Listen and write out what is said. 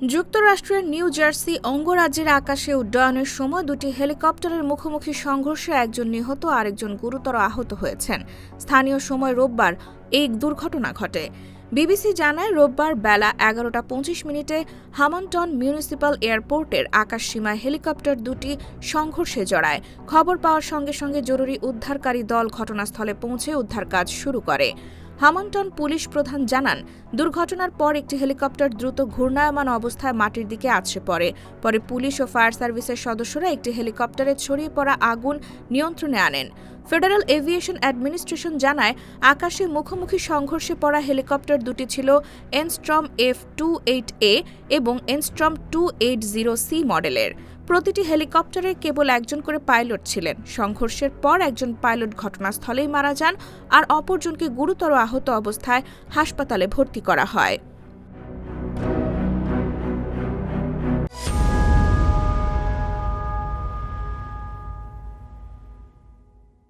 যুক্তরাষ্ট্রের new jersey অঙ্গরাজ্যের আকাশে উড্ডয়নের সময় দুটি হেলিকপ্টারের মুখোমুখি সংঘর্ষে একজন নিহত আর একজন গুরুতর আহত হয়েছেন। স্থানীয় সময় রোববার এই দুর্ঘটনা ঘটে। বিবিসি জানায়, রোববার বেলা 11:25 হামন্টন মিউনিসিপ্যাল এয়ারপোর্টের আকাশসীমায় হেলিকপ্টার দুটি সংঘর্ষে জড়ায়। খবর পাওয়ার সঙ্গে সঙ্গে জরুরি উদ্ধারকারী দল ঘটনাস্থলে পৌঁছে উদ্ধার কাজ শুরু করে। হামন্টন পুলিশ প্রধান জানান, দুর্ঘটনার পর একটি হেলিকপ্টার দ্রুত ঘূর্ণায়মান অবস্থায় মাটির দিকে আছড়ে পড়ে। পরে পুলিশ ও ফায়ার সার্ভিসের সদস্যরা একটি হেলিকপ্টারে ছড়িয়ে পড়া আগুন নিয়ন্ত্রণে আনেন। ফেডারেল এভিয়েশন অ্যাডমিনিস্ট্রেশন জানায়, আকাশে মুখোমুখি সংঘর্ষে পড়া হেলিকপ্টার দুটি ছিল এনস্ট্রম F-28A এবং এনস্ট্রম 280C মডেলের। প্রতিটি হেলিকপ্টারে কেবল একজন করে পাইলট ছিলেন। সংঘর্ষের পর একজন পাইলট ঘটনাস্থলেই মারা যান আর অপরজনকে গুরুতর আহত অবস্থায় হাসপাতালে ভর্তি করা হয়।